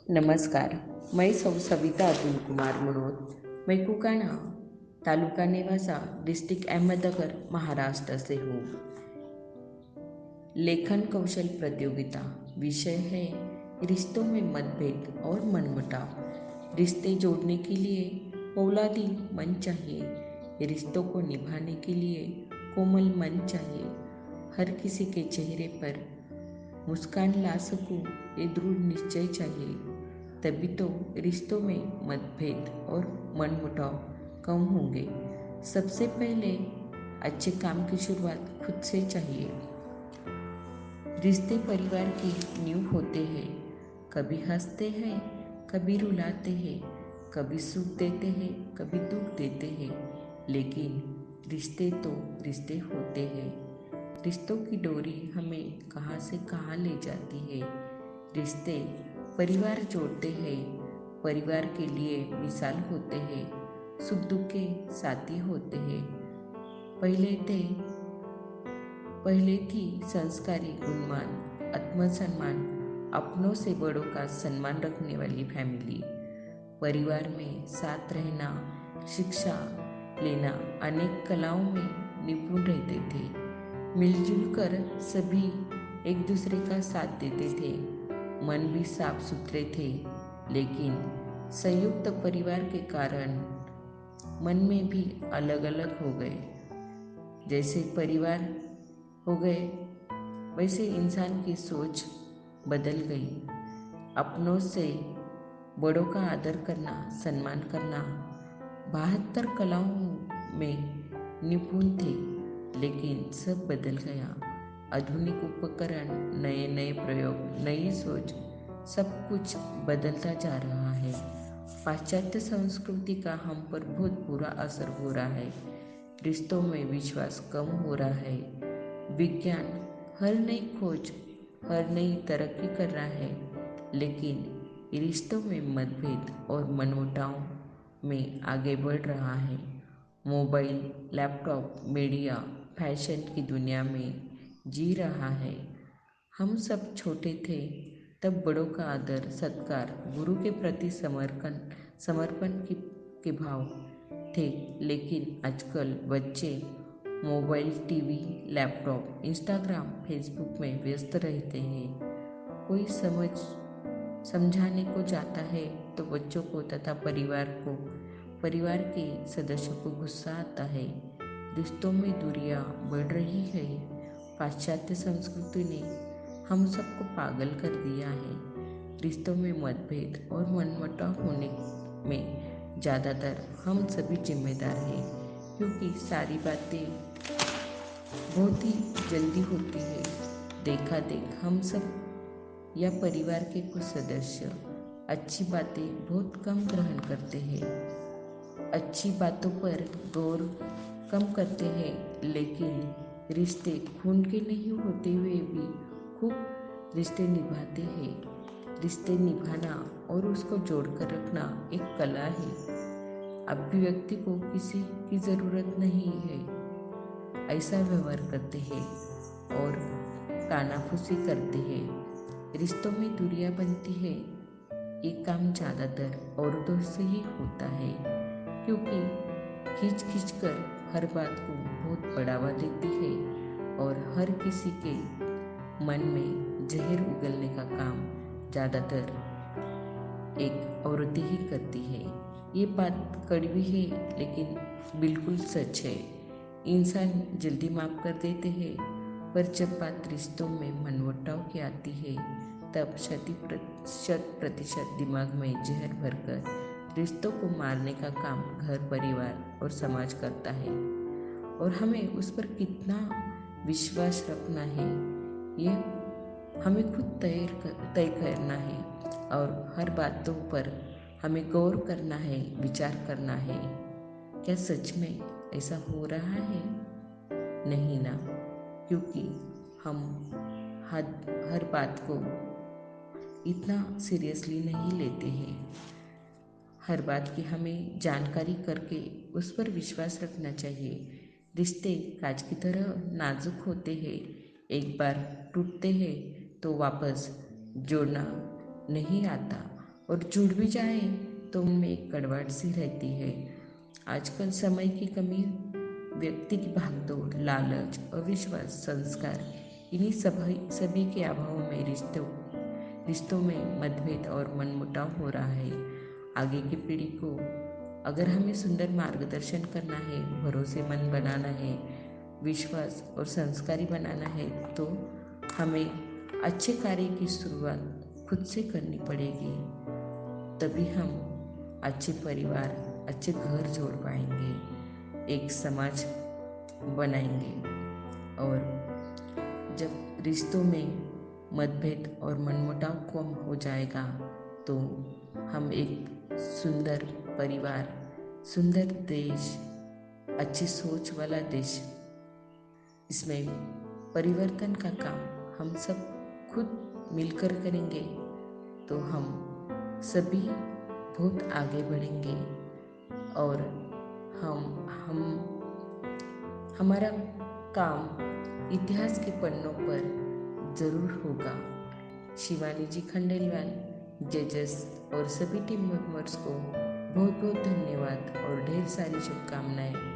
नमस्कार. मैं सौ सविता अतुल कुमार मनोज. मैं कुकाना तालुका नेवासा डिस्ट्रिक्ट अहमदनगर महाराष्ट्र से हूँ. लेखन कौशल प्रतियोगिता विषय है रिश्तों में मतभेद और मनमुटाव. रिश्ते जोड़ने के लिए फौलादी मन चाहिए. रिश्तों को निभाने के लिए कोमल मन चाहिए. हर किसी के चेहरे पर मुस्कान ला सकूं ये दृढ़ निश्चय चाहिए. तभी तो रिश्तों में मतभेद और मनमुटाव कम होंगे. सबसे पहले अच्छे काम की शुरुआत खुद से चाहिए. रिश्ते परिवार की नींव होते हैं. कभी हंसते हैं, कभी रुलाते हैं, कभी सुख देते हैं, कभी दुख देते हैं, लेकिन रिश्ते तो रिश्ते होते हैं. रिश्तों की डोरी हमें कहाँ से कहाँ ले जाती है. रिश्ते परिवार जोड़ते हैं, परिवार के लिए मिसाल होते हैं, सुख दुख के साथी होते हैं. पहले थी संस्कारी, गुणवान, आत्मसम्मान, अपनों से बड़ों का सम्मान रखने वाली फैमिली. परिवार में साथ रहना, शिक्षा लेना, अनेक कलाओं में निपुण रहते थे. मिलजुल कर सभी एक दूसरे का साथ देते थे. मन भी साफ सुथरे थे. लेकिन संयुक्त परिवार के कारण मन में भी अलग अलग हो गए. जैसे परिवार हो गए वैसे इंसान की सोच बदल गई. अपनों से बड़ों का आदर करना, सम्मान करना, 72 कलाओं में निपुण थे. लेकिन सब बदल गया. आधुनिक उपकरण, नए नए प्रयोग, नई सोच, सब कुछ बदलता जा रहा है. पाश्चात्य संस्कृति का हम पर बहुत बुरा असर हो रहा है. रिश्तों में विश्वास कम हो रहा है. विज्ञान हर नई खोज, हर नई तरक्की कर रहा है, लेकिन रिश्तों में मतभेद और मनमुटाव में आगे बढ़ रहा है. मोबाइल, लैपटॉप, मीडिया, फैशन की दुनिया में जी रहा है. हम सब छोटे थे तब बड़ों का आदर सत्कार, गुरु के प्रति समर्पण के भाव थे. लेकिन आजकल बच्चे mobile, TV, laptop, Instagram, Facebook में व्यस्त रहते हैं. कोई समझाने को जाता है तो बच्चों को तथा परिवार के सदस्यों को गुस्सा आता है. रिश्तों में दूरियां बढ़ रही है. पाश्चात्य संस्कृति ने हम सबको पागल कर दिया है. रिश्तों में मतभेद और मनमुटाव होने में ज़्यादातर हम सभी जिम्मेदार हैं, क्योंकि सारी बातें बहुत ही जल्दी होती है. देखा देख हम सब या परिवार के कुछ सदस्य अच्छी बातें बहुत कम ग्रहण करते हैं. अच्छी बातों पर गौर कम करते हैं. लेकिन रिश्ते खून के नहीं होते हुए भी खूब रिश्ते निभाते हैं. रिश्ते निभाना और उसको जोड़कर रखना एक कला है. अभिव्यक्ति को किसी की ज़रूरत नहीं है ऐसा व्यवहार करते हैं और कानाफूसी करते हैं. रिश्तों में दूरियां बनती है. ये काम ज़्यादातर औरतों से ही होता है, क्योंकि खींच कर हर बात को बहुत बढ़ावा देती है और हर किसी के मन में जहर उगलने का काम ज़्यादातर एक औरत ही करती है. ये बात कड़वी है लेकिन बिल्कुल सच है. इंसान जल्दी माफ कर देते हैं, पर जब बात रिश्तों में मनमुटाव की आती है तब 100% दिमाग में जहर भरकर रिश्तों को मारने का काम घर, परिवार और समाज करता है. और हमें उस पर कितना विश्वास रखना है ये हमें खुद तय करना है. और हर बातों पर हमें गौर करना है, विचार करना है. क्या सच में ऐसा हो रहा है? नहीं ना, क्योंकि हम हर बात को इतना सीरियसली नहीं लेते हैं. हर बात की हमें जानकारी करके उस पर विश्वास रखना चाहिए. रिश्ते कांच की तरह नाजुक होते हैं. एक बार टूटते हैं तो वापस जोड़ना नहीं आता. और जुड़ भी जाए तो उनमें एक कड़वाहट सी रहती है। आजकल समय की कमी, व्यक्ति की भागदौड़, लालच, अविश्वास, संस्कार, इन्हीं सभी के अभाव में रिश्तों में मतभेद और मनमुटाव हो रहा है। आगे की पीढ़ी को अगर हमें सुंदर मार्गदर्शन करना है, भरोसेमंद बनाना है, विश्वास और संस्कारी बनाना है, तो हमें अच्छे कार्य की शुरुआत खुद से करनी पड़ेगी। तभी हम अच्छे परिवार, अच्छे घर जोड़ पाएंगे, एक समाज बनाएंगे। और जब रिश्तों में मतभेद और मनमुटाव कम हो जाएगा तो हम एक सुंदर परिवार, सुंदर देश, अच्छी सोच वाला देश, इसमें परिवर्तन का काम हम सब खुद मिलकर करेंगे तो हम सभी बहुत आगे बढ़ेंगे और हम हमारा काम इतिहास के पन्नों पर जरूर होगा। शिवानी जी खंडेलवाल, जजेस और सभी टीम मेंबर्स को बहुत बहुत धन्यवाद और ढेर सारी शुभकामनाएं।